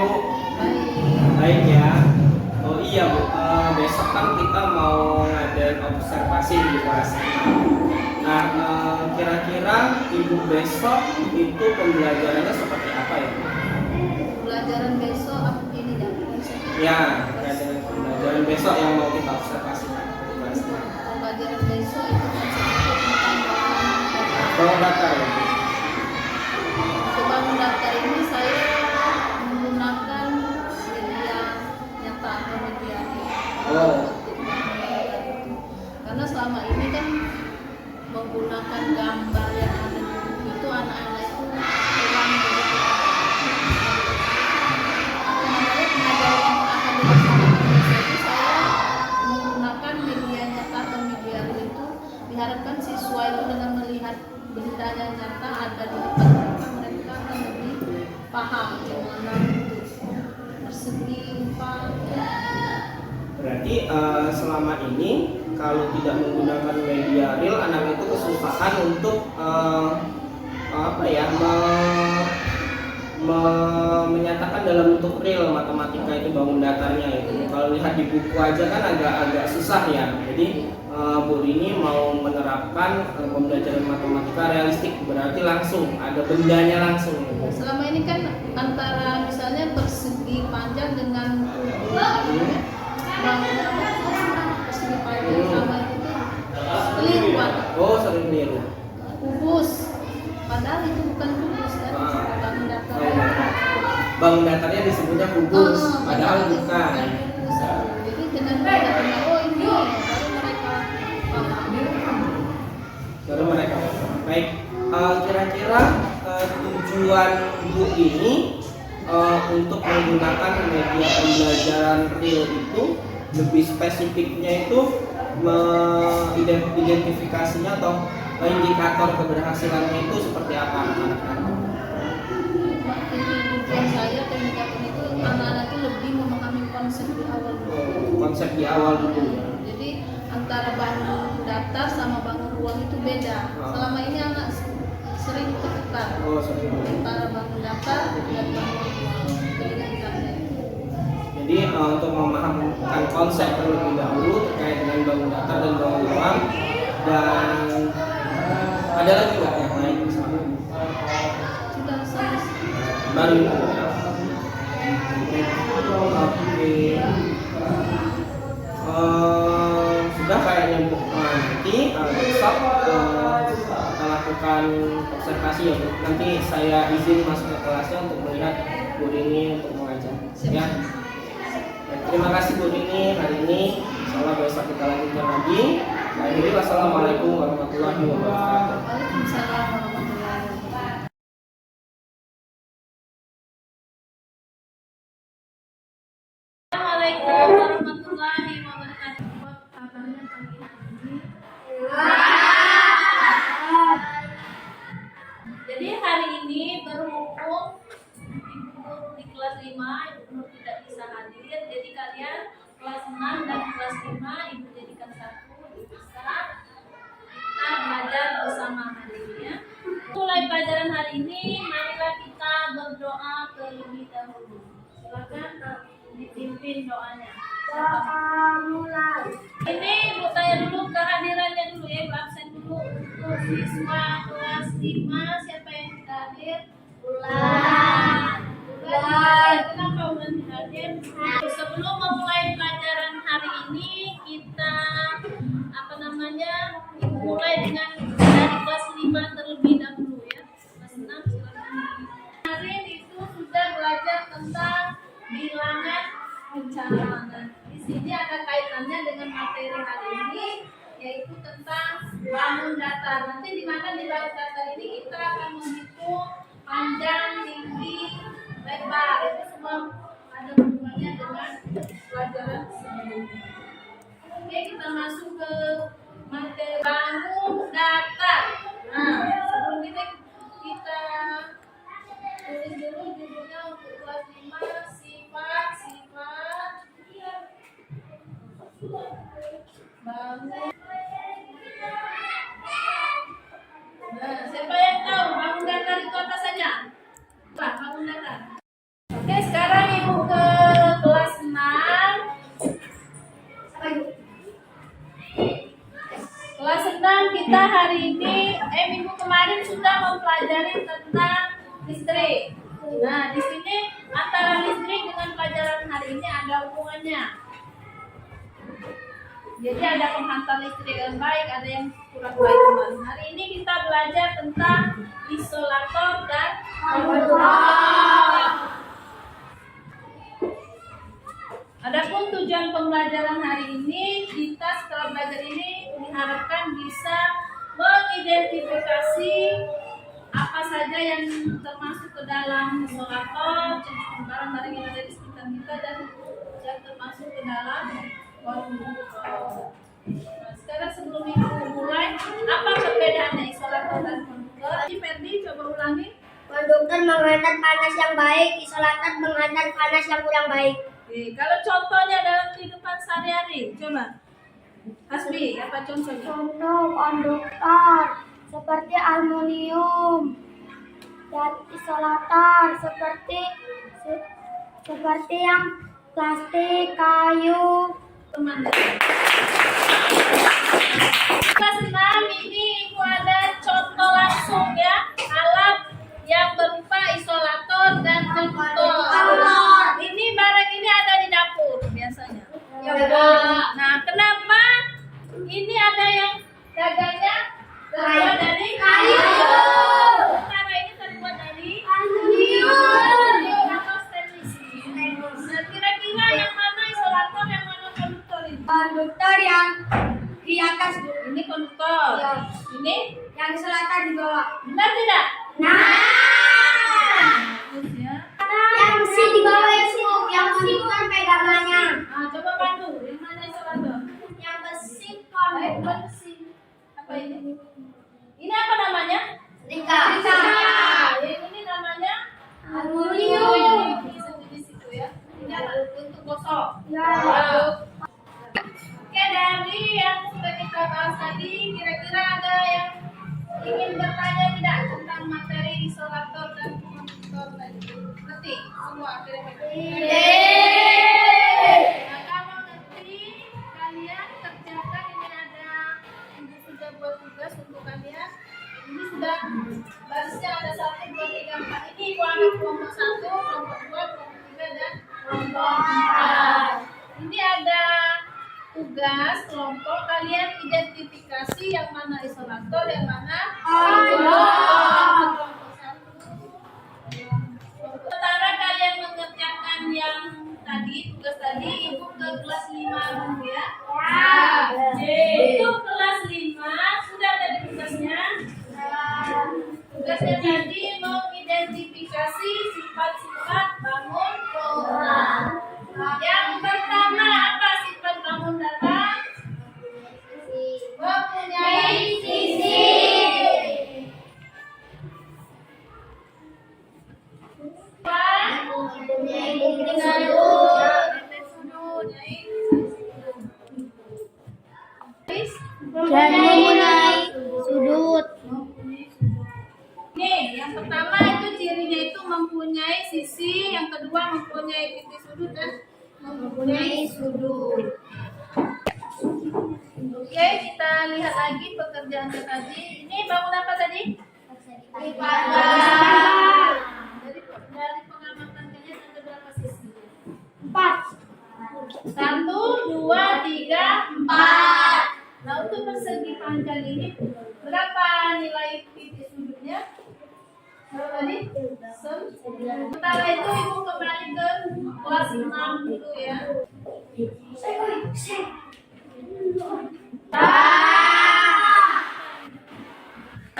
Bu? Baik. Baik ya. Oh iya Bu, besok kan kita mau ngadain observasi di kelas 6. Nah, kira-kira Ibu besok itu pembelajarannya seperti apa ya Bu? Pelajaran besok ini dan konsepnya. Ya, ada pembelajaran besok yang mau kita observasikan di kelas 6. Pelajaran besok itu konsepnya tentang Bawa daftar ya Bu? untuk bangun daftar ini saya menggunakan media nyata atau media Oh. karena selama ini kan menggunakan gambar yang ada di buku itu anak-anak itu kurang begitu pengajaran yang akan dilaksanakan besok itu saya menggunakan media nyata atau media real itu diharapkan siswa itu dengan melihat bendanya nyata ada di depan mereka akan lebih paham gimana persegi rupa. Berarti selama ini kalau tidak menggunakan media real, anak itu kesusahan untuk menyatakan dalam bentuk real matematika itu bangun datarnya itu. Kalau lihat di buku aja kan agak susah ya. Jadi Bu Rini mau menerapkan pembelajaran matematika realistik, berarti langsung ada bendanya langsung. Selama ini kan antara misalnya persegi panjang dengan persegi panjang sama itu keliru Pak. Oh, sering keliru. Kubus padahal itu bukan kubus kan bangun datar. Bangun datarnya disebutnya kubus, padahal bukan. Kubus. Jadi dengan melihatnya oh ini baru mereka paham. Baru mereka. Baik, kira-kira tujuan Bu ini untuk menggunakan media pembelajaran real itu lebih spesifiknya itu identifikasinya atau indikator keberhasilannya itu seperti apa anak-anak? Tujuan saya indikator itu anak-anak itu lebih memahami konsep di awal dulu. Konsep di awal dulu ya. Jadi antara bangun datar sama bangun ruang itu beda. Selama ini anak sering tertukar antara bangun datar dan bangun ruang. Jadi untuk memahamkan konsep terlebih dahulu terkait dengan bangun datar dan bangun ruang, dan ada lagi nggak yang lain misalnya? Sudah selesai. Baru itu ya. Oke. Sudah kayaknya Bu. Nanti besok kita lakukan observasi ya Bu. Nanti saya izin masuk ke kelasnya untuk melihat Bu Rini untuk mengajar. Ya. Terima kasih Bu Rini hari ini. Insyaallah besok kita lanjutkan lagi. Jadi wassalamualaikum warahmatullahi wabarakatuh. Waalaikumsalam warahmatullahi wabarakatuh. Assalamualaikum warahmatullahi wabarakatuh. Kabarnya pagi ini. Jadi hari ini berhubung Ibu Nur di kelas 5, Ibu Nur tidak bisa hadir. Jadi kalian kelas 6 dan kelas 5 Ibu jadikan satu, bisa kita belajar bersama hari ini ya. Mulai pelajaran hari ini, marilah kita berdoa terlebih dahulu. Silakan dipimpin doanya. Mulai. Ini Bu tanya dulu kehadirannya dulu ya, Bu absen dulu untuk siswa kelas 5. Siapa yang tidak hadir? Bulan. Kenapa Bulan tidak hadir? Sebelum memulai pelajaran hari ini, kita mulai dengan dari kelas 5 terlebih dahulu ya. Kelas 6 silakan. Kemarin itu sudah belajar tentang bilangan bicara. Nah, di sini ada kaitannya dengan materi hari ini, yaitu tentang bangun datar. Nanti di mana di bangun datar ini kita akan menghitung panjang, tinggi, lebar. Itu semua ada hubungannya dengan pelajaran sebelumnya. Oke, kita masuk ke materi bangun datar. Nah, sebelum kita tulis dulu judulnya untuk kelas 5, sifat bangun. Nah, siapa yang tahu bangun datar itu apa saja? Pak, bangun datar. Oke, sekarang kita hari ini, minggu kemarin sudah mempelajari tentang listrik. Nah, di sini antara listrik dengan pelajaran hari ini ada hubungannya. Jadi ada penghantar listrik yang baik, ada yang kurang baik kemarin. Hari ini kita belajar tentang isolator dan konvektor. Adapun tujuan pembelajaran hari ini, kita setelah belajar ini diharapkan bisa mengidentifikasi apa saja yang termasuk ke dalam isolator, barang-barang yang ada di sekitar kita dan yang termasuk ke dalam konvektor. Nah, sekarang sebelum ibu mulai, apa perbedaannya isolator dan konvektor? Ferdi, coba ulangi. Konduktor menghantar panas yang baik, isolator menghantar panas yang kurang baik. Oke, kalau contohnya dalam kehidupan sehari-hari, coba. Hasbi, apa contohnya? Contoh konduktor seperti aluminium dan isolator seperti yang plastik, kayu. Teman. Kelas 6 ini ibu ada contoh langsung ya, alat yang berupa isolator dan konduktor. Ini barang ini ada di dapur biasanya. Nah, kenapa ini ada yang gagangnya terbuat dari kayu? Sementara ini terbuat dari aluminium atau stainless steel. Nah, kira-kira yang mana isolator, yang mana konduktor ini? Konduktor yang di atas, Ini konduktor. Ya. Ini yang isolator di bawah. benar tidak? Bagus ya. Yang besi di bawah itu, yang konduktor pegangannya. Nah, coba Pandu, yang mana isolator? Yang besi Baik, besi. Apa ini? Ini apa namanya? Yang Yang ini namanya aluminium. Ini sejenis itu ya. Ini ada bentuk gosok. Ya. Oke, dari yang sudah kita bahas tadi, kira-kira ada yang ingin bertanya tidak tentang materi isolator dan konduktor tadi? Ngerti semua kira-kira? Nah, kalau ngerti, kalian kerjakan. Ini ada ibu sudah buat tugas untuk kalian. Ini sudah barisnya ada 1, 2, 3, 4. Ini ibu anggap kelompok 1, kelompok 2, kelompok 3 dan kelompok 4. Ini ada tugas kelompok, kalian identifikasi yang mana isolator, yang mana konduktor. Sementara kalian mengerjakan yang tadi, tugas tadi, ibu ke kelas 5 dulu ya. Untuk kelas 5 sudah ada tugasnya. Tugasnya tadi mengidentifikasi sifat-sifat bangun datang. Yang pertama, apa sifat bangun datang? Mempunyai sisi. Dan memulai sudut. Nih, yang pertama itu cirinya itu mempunyai sisi, yang kedua mempunyai titik sudut dan mempunyai sudut. Oke, kita lihat lagi pekerjaannya tadi. Ini bangun apa tadi? Dari pengamatan kalian ada berapa sisi? 4. 1, 2, 3, 4. Nah, untuk persegi panjang ini berapa nilai titik sudutnya? Berapa tadi? 9. Sementara itu ibu kembali ke kelas 6 dulu ya.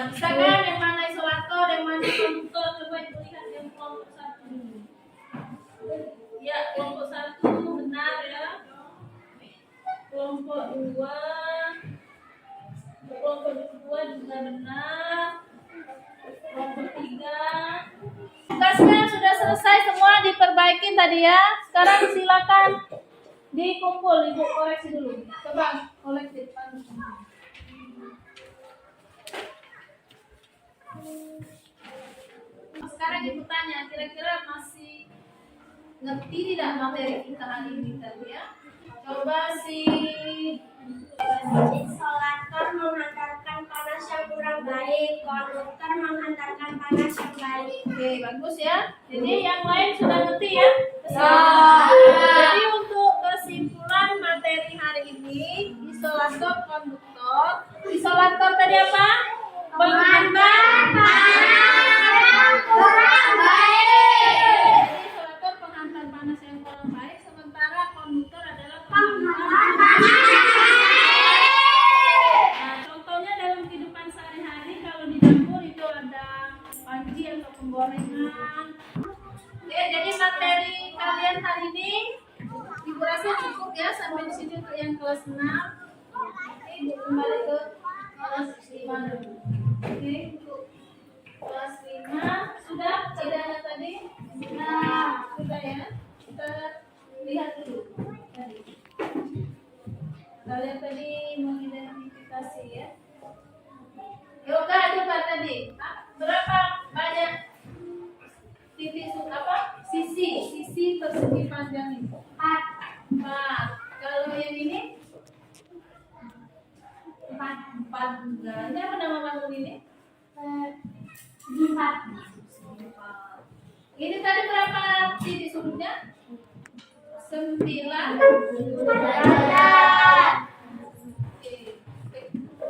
Misalkan yang mana isolator, yang mana konduktor, coba ibu lihat yang kelompok 1 dulu. Ya, kelompok 1 benar ya. Kelompok 2 juga benar. Kelompok 3. Tugasnya sudah selesai semua, diperbaikin tadi ya. Sekarang silakan dikumpul, ibu koreksi dulu. Coba koleksi. Sekarang ibu tanya, kira-kira masih ngerti tidak materi kita hari ini tadi ya? Coba si Isolator menghantarkan panas baik, konduktor menghantarkan panas yang baik. Oke, bagus ya. Jadi yang lain sudah ngerti ya? Jadi untuk kesimpulan materi hari ini, isolator konduktor. Isolator tadi apa? Penghantar panas kurang baik. Jadi isolator penghantar panas yang kurang baik, sementara konduktor adalah penghantar panas. Nah, contohnya dalam kehidupan sehari-hari kalau di dapur itu ada panci atau penggorengan. Oke, jadi materi kalian hari ini Ibu rasa cukup ya sampai di sini untuk yang kelas 6. Oke, kembali ke kelas 5 dulu. Oke, untuk kelas 5 sudah tidaknya tadi? Sudah ya. Kita lihat dulu tadi. Kalian tadi mengidentifikasi ya. Yoga coba tadi. Berapa banyak titik apa? Sisi persegi panjang ini? 4. Kalau yang ini? 4 juga. Ini apa nama bangun ini? 4. Ini tadi berapa titik sudutnya? 9.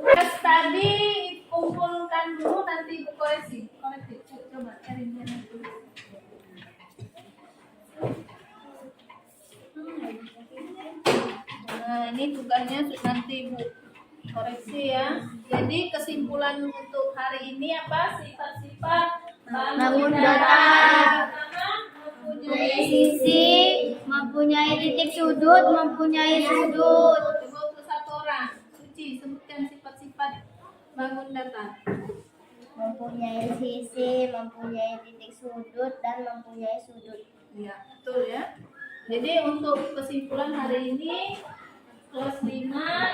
Tes tadi kumpulkan dulu nanti ibu koreksi. Coba cari dia nanti. Nah, ini tugasnya nanti ibu koreksi ya. Jadi kesimpulan untuk hari ini apa? Sifat-sifat bangun datar. Pertama, mempunyai Sisi, mempunyai titik sudut, mempunyai sudut. 21 orang. Suci, sebutkan sifat-sifat bangun datar. Mempunyai sisi, mempunyai titik sudut, dan mempunyai sudut. Iya, betul ya. Jadi untuk kesimpulan hari ini kelas 5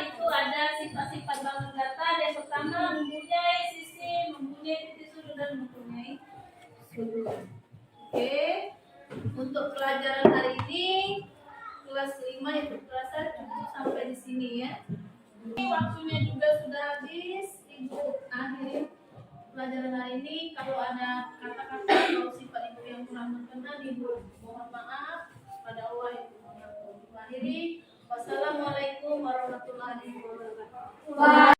itu ada sifat-sifat bangun datar. Yang pertama mempunyai sisi, mempunyai titik sudut dan mempunyai sudut. Oke. Untuk pelajaran hari ini kelas 5 itu terasa cukup sampai di sini ya. Ini waktunya juga sudah habis. Ibu akhiri pelajaran hari ini. Kalau ada kata-kata atau sifat ibu yang kurang berkenan, ibu mohon maaf pada Allah yang mengampuni. Ibu akhiri. Wassalamualaikum warahmatullahi wabarakatuh.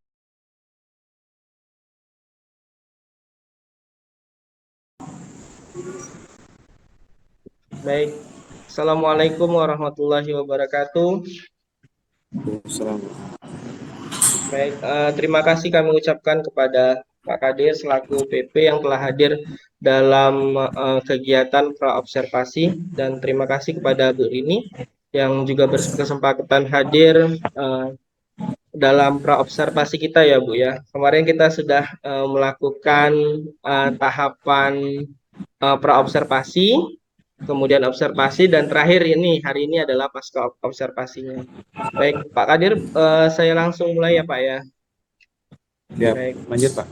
Baik. Assalamualaikum warahmatullahi wabarakatuh. Baik, terima kasih kami ucapkan kepada Pak Kadir selaku PP yang telah hadir dalam kegiatan praobservasi, dan terima kasih kepada Bu Rini yang juga berkesempatan hadir dalam praobservasi kita ya Bu ya. Kemarin kita sudah melakukan tahapan praobservasi, kemudian observasi, dan terakhir ini hari ini adalah pasca observasinya. Baik, Pak Kadir, saya langsung mulai ya Pak ya. Ya, Baik. lanjut Pak.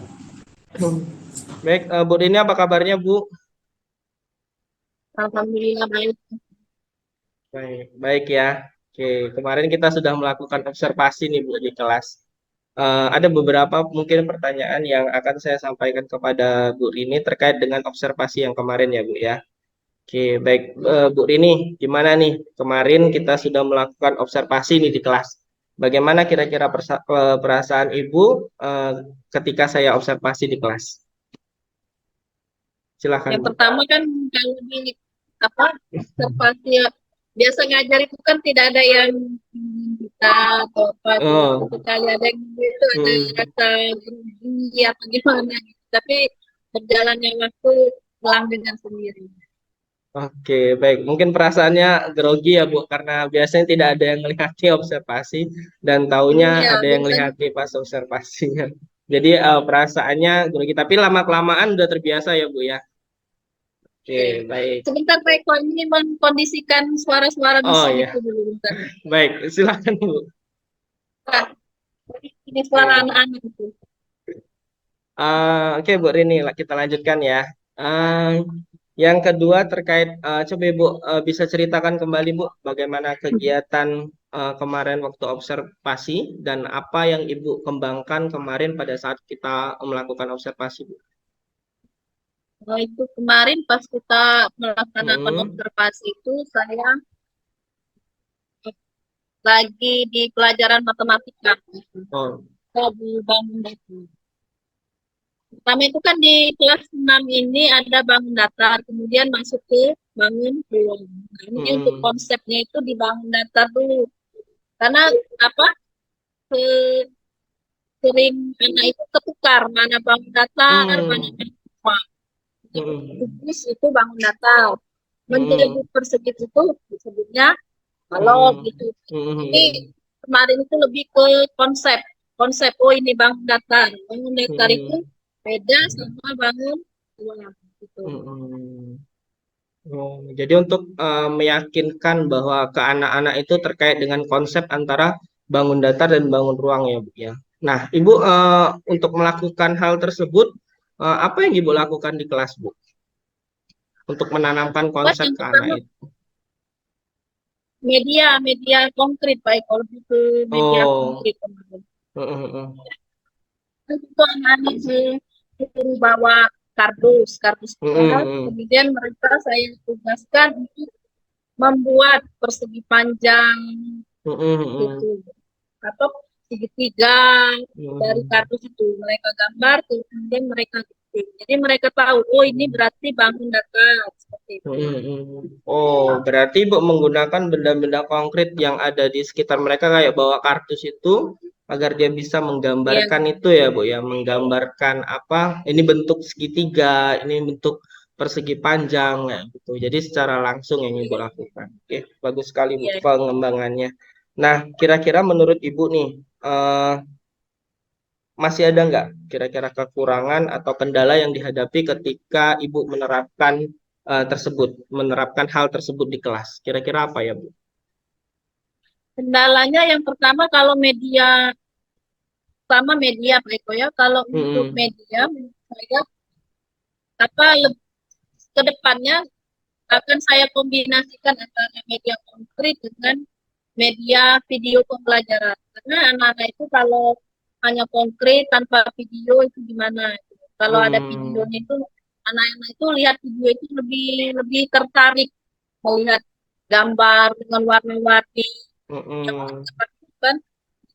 Baik, Bu Rini apa kabarnya Bu? Alhamdulillah baik. Baik, baik ya. Oke, kemarin kita sudah melakukan observasi nih Bu di kelas. Ada beberapa mungkin pertanyaan yang akan saya sampaikan kepada Bu Rini terkait dengan observasi yang kemarin ya Bu ya. Oke, baik Bu Rini, gimana nih? Kemarin kita sudah melakukan observasi nih di kelas. Bagaimana kira-kira perasaan Ibu ketika saya observasi di kelas? Silakan Yang Bu. pertama kan kalau di apa observasi ya, biasa ngajar itu kan tidak ada yang kita atau apa Oh. sekali ada yang gitu ada rasa grogi atau gimana gitu. Tapi berjalannya waktu pulang dengan sendiri. Oke, baik. Mungkin perasaannya grogi ya Bu, karena biasanya tidak ada yang melihat di observasi dan taunya Iya, ada yang biasanya. melihat di pas observasinya. Jadi perasaannya grogi, tapi lama-kelamaan udah terbiasa ya Bu ya. Oke, baik. Sebentar Pak Eko, ini mengkondisikan suara-suara Oh bising iya, itu dulu bentar. baik. Silakan Bu. Pak, ini suara anak-anak itu. Oke Bu Rini, kita lanjutkan ya. Yang kedua terkait coba Ibu bisa ceritakan kembali Bu bagaimana kegiatan kemarin waktu observasi dan apa yang Ibu kembangkan kemarin pada saat kita melakukan observasi Bu. Nah, itu kemarin pas kita melaksanakan Mm-mm. observasi itu saya lagi di pelajaran matematika. Oh. Saya di bangun data. Pertama itu kan di kelas 6 ini ada bangun datar, kemudian masuk ke bangun ruang. Nah, ini untuk Mm-mm. konsepnya itu di bangun datar dulu. Karena apa? Ke- Sering anak itu ketukar mana bangun datar, mana Mm. bangun ruang. Jadi Mm. khusus itu bangun datar. Menjadi Mm. persegi itu disebutnya balok Mm. gitu. Ini Mm. kemarin itu lebih ke konsep. Konsep, oh ini bangun datar. Bangun datar itu Mm. beda sama bangun ruang gitu. Mm. Oh, jadi untuk meyakinkan bahwa ke anak-anak itu terkait dengan konsep antara bangun datar dan bangun ruang ya Bu ya. Nah, Ibu untuk melakukan hal tersebut apa yang Ibu lakukan di kelas Bu untuk menanamkan Buat konsep yang ke anak pertama itu? media konkret baik kalau itu media Oh, konkret kemarin. mm. Itu anak-anak suruh bawa kardus sekolah, Mm. kemudian mereka saya tugaskan untuk membuat persegi panjang Mm. gitu atau segitiga dari Mm. kardus itu mereka gambar kemudian mereka ketik. Jadi mereka tahu oh ini berarti bangun datar seperti itu. Oh, berarti Ibu menggunakan benda-benda konkret yang ada di sekitar mereka kayak bawa kartus itu agar dia bisa Ya, menggambarkan itu ya, Bu ya, menggambarkan apa? Ini bentuk segitiga, ini bentuk persegi panjang ya gitu. Jadi secara langsung yang Ibu lakukan. Oke, bagus sekali Bu ya. pengembangannya. Nah, kira-kira menurut Ibu nih, masih ada nggak kira-kira kekurangan atau kendala yang dihadapi ketika Ibu menerapkan hal tersebut di kelas? Kira-kira apa ya, Bu? Kendalanya yang pertama kalau media sama media Pak Eko ya. Kalau untuk Mm-mm. media menurut saya apa ke depannya akan saya kombinasikan antara media konkret dengan media video pembelajaran. Karena anak-anak itu kalau hanya konkret tanpa video itu gimana? Kalau ada Mm. videonya itu anak-anak itu lihat video itu lebih lebih tertarik melihat gambar dengan warna-warni yang Mm-mm. mereka kan.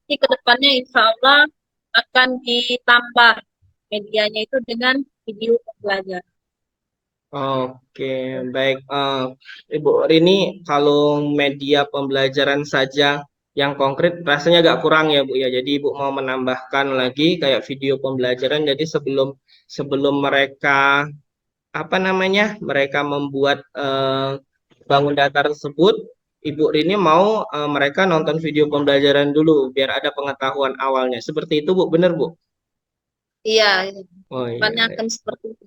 Jadi ke depannya insya Allah akan ditambah medianya itu dengan video pembelajaran. Oke, baik. Ibu Rini, kalau media pembelajaran saja yang konkret rasanya agak kurang ya, Bu ya. Jadi Ibu mau menambahkan lagi kayak video pembelajaran. Jadi sebelum sebelum mereka apa namanya mereka membuat bangun datar tersebut, Ibu Rini mau mereka nonton video pembelajaran dulu biar ada pengetahuan awalnya. Seperti itu Bu, benar Bu? Iya, Oh depannya iya. akan seperti itu.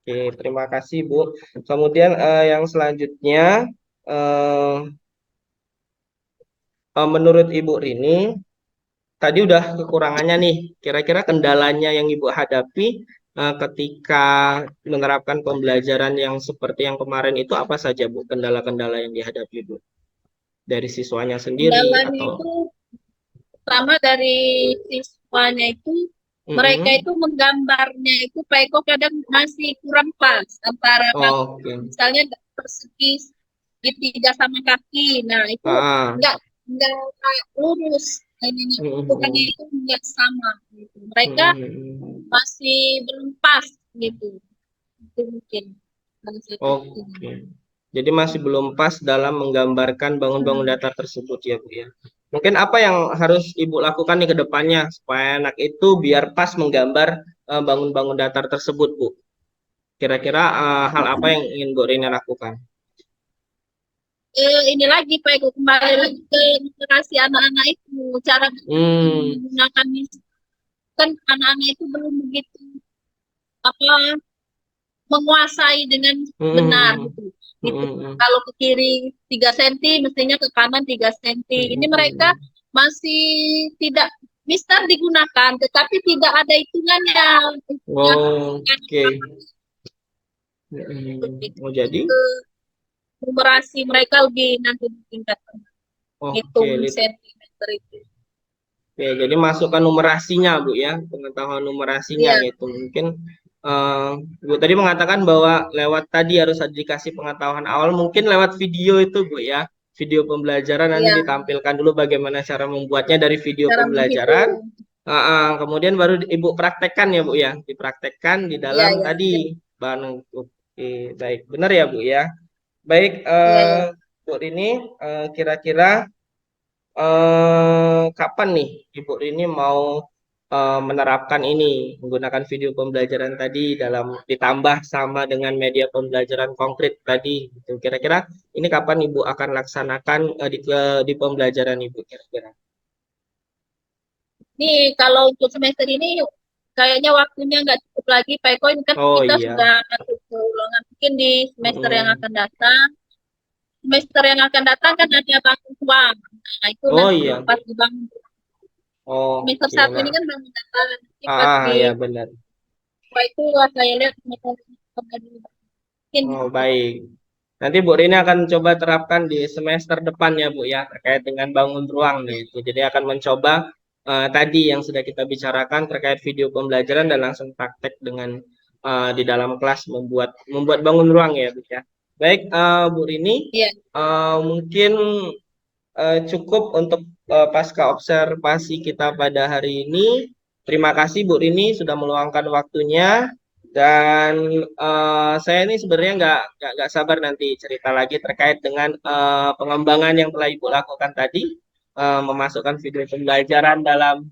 Oke, terima kasih Bu. Kemudian yang selanjutnya eh, menurut Ibu Rini tadi udah kekurangannya nih. Kira-kira kendalanya yang Ibu hadapi ketika menerapkan pembelajaran yang seperti yang kemarin itu apa saja, Bu? Kendala-kendala yang dihadapi, Bu? Dari siswanya sendiri Kendalanya atau itu pertama dari siswanya itu mereka Mm-mm. itu menggambarnya itu Pak Eko kadang masih kurang pas antara Oke. misalnya persegi segitiga sama kaki. Nah, itu Ah. enggak enggak kayak lurus ininya bentukannya Mm-mm. itu enggak sama gitu. Mereka Mm-mm. masih belum pas gitu. Itu mungkin salah satu ininya. Oke. Jadi masih belum pas dalam menggambarkan bangun-bangun Hmm. datar tersebut ya, Bu ya. Mungkin apa yang harus Ibu lakukan nih ke depannya supaya anak itu biar pas menggambar bangun-bangun datar tersebut, Bu? Kira-kira hal apa yang ingin Bu Rina lakukan? Ini lagi Pak Eko kembali lagi ke literasi anak-anak itu cara Hmm. menggunakan kan anak-anak itu belum begitu apa menguasai dengan benar Hmm. gitu. Gitu. Hmm. Kalau ke kiri 3 senti, mestinya ke kanan 3 senti. Ini mereka Hmm. masih tidak bisa digunakan, tetapi tidak ada hitungannya. Oke. Oh, jadi, ke numerasi mereka lebih nanti ditingkatkan. oke, Hitung sentimeter itu. ya, jadi masukkan numerasinya, Bu ya, pengetahuan numerasinya Iya, gitu. Mungkin eh, Bu tadi mengatakan bahwa lewat tadi harus dikasih pengetahuan awal, mungkin lewat video itu, Bu ya. Video pembelajaran nanti iya, ditampilkan dulu bagaimana cara membuatnya dari video cara pembelajaran. menghitung. Kemudian baru Ibu praktekkan ya, Bu ya. Dipraktekkan di Iya, dalam iya, iya, tadi bahan. Oke, baik. Benar ya, Bu ya. Baik, iya, iya. Bu ini kira-kira kapan nih Ibu ini mau menerapkan ini menggunakan video pembelajaran tadi dalam ditambah sama dengan media pembelajaran konkret tadi gitu. Kira-kira ini kapan Ibu akan laksanakan di pembelajaran Ibu kira-kira? Nih, kalau untuk semester ini kayaknya waktunya nggak cukup lagi, Pak Eko. Ini kan Oh kita iya. sudah masuk ke ulangan. Mungkin di semester yang Mm-mm. akan datang. Semester yang akan datang kan ada bangun uang. Nah, itu Oh nanti iya. pas dibangun. Semester Oke, satu ini nah. kan bangun datang. Nanti pas di Ya benar. dua itu saya lihat semester mungkin Oh, gitu. baik. Nanti Bu Rini akan coba terapkan di semester depan ya Bu ya, terkait dengan bangun ruang gitu. Jadi akan mencoba tadi yang sudah kita bicarakan terkait video pembelajaran dan langsung praktek dengan di dalam kelas membuat membuat bangun ruang ya Bu ya. Baik, Bu Rini, Iya. mungkin cukup untuk pasca observasi kita pada hari ini. Terima kasih Bu Rini sudah meluangkan waktunya dan saya ini sebenarnya nggak sabar nanti cerita lagi terkait dengan pengembangan yang telah Ibu lakukan tadi, memasukkan video pembelajaran dalam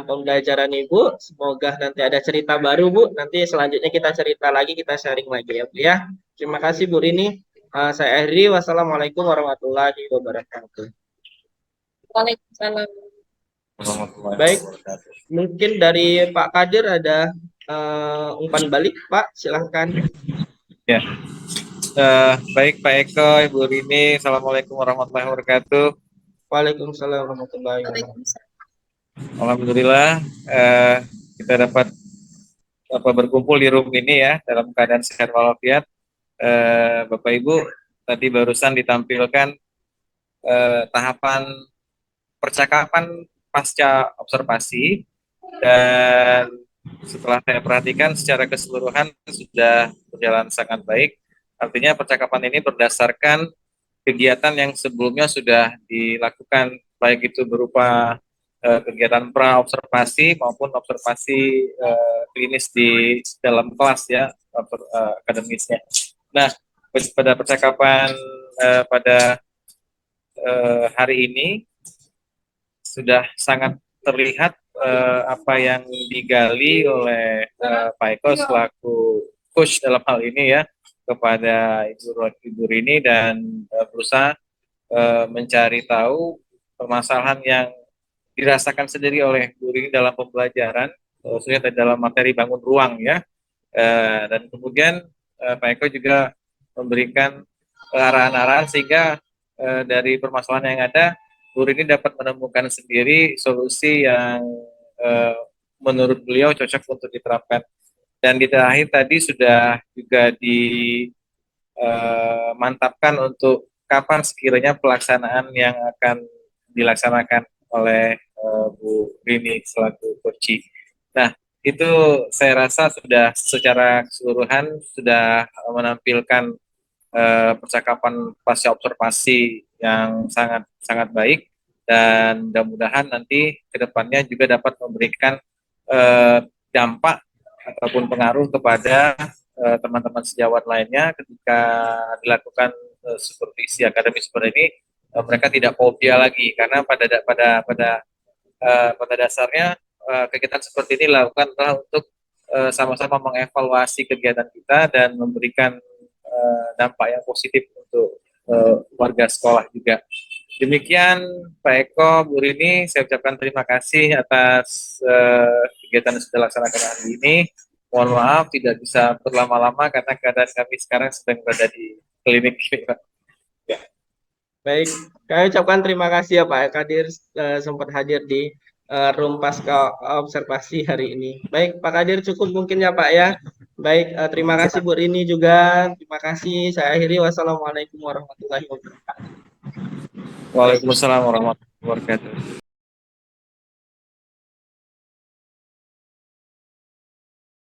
pembelajaran Ibu. Semoga nanti ada cerita baru Bu. Nanti selanjutnya kita cerita lagi, kita sharing lagi ya Bu ya. Terima kasih Bu Rini. Saya akhiri. Wassalamualaikum warahmatullahi wabarakatuh. Waalaikumsalam. Baik, mungkin dari Pak Kadir ada umpan balik, Pak. Silahkan. Ya, baik Pak Eko, Ibu Rini, Assalamualaikum warahmatullahi wabarakatuh. Waalaikumsalam warahmatullahi wabarakatuh. Waalaikumsalam. Alhamdulillah kita dapat berkumpul di room ini ya dalam keadaan sehat walafiat. Bapak Ibu, tadi barusan ditampilkan tahapan percakapan pasca observasi dan setelah saya perhatikan secara keseluruhan sudah berjalan sangat baik. Artinya percakapan ini berdasarkan kegiatan yang sebelumnya sudah dilakukan, baik itu berupa kegiatan pra-observasi maupun observasi klinis di dalam kelas ya, akademisnya. Nah, pada percakapan pada hari ini sudah sangat terlihat apa yang digali oleh Pak Eko selaku coach dalam hal ini ya kepada Ibu Rini dan berusaha mencari tahu permasalahan yang dirasakan sendiri oleh Bu Rini dalam pembelajaran, khususnya dalam materi bangun ruang ya. Dan kemudian Pak Eko juga memberikan arahan-arahan sehingga dari permasalahan yang ada, Bu Rini dapat menemukan sendiri solusi yang menurut beliau cocok untuk diterapkan. Dan di terakhir tadi sudah juga dimantapkan untuk kapan sekiranya pelaksanaan yang akan dilaksanakan oleh Bu Rini selaku coach. Nah, itu saya rasa sudah secara keseluruhan sudah menampilkan percakapan pasca observasi yang sangat sangat baik dan mudah-mudahan nanti kedepannya juga dapat memberikan dampak ataupun pengaruh kepada teman-teman sejawat lainnya ketika dilakukan supervisi akademis seperti ini, mereka tidak fobia lagi karena pada dasarnya kegiatan seperti ini dilakukan untuk sama-sama mengevaluasi kegiatan kita dan memberikan dampak yang positif untuk warga sekolah juga. Demikian Pak Eko, Bu Rini, saya ucapkan terima kasih atas kegiatan yang sudah dilaksanakan hari ini. Mohon maaf tidak bisa berlama-lama karena keadaan kami sekarang sedang berada di klinik. Ya. Baik, kami ucapkan terima kasih ya Pak Kadir sempat hadir di room pasca observasi hari ini. Baik, Pak Kadir cukup mungkin ya Pak ya. Baik, terima kasih Bu Rini juga. Terima kasih. Saya akhiri. Wassalamualaikum warahmatullahi wabarakatuh. Waalaikumsalam warahmatullahi wabarakatuh.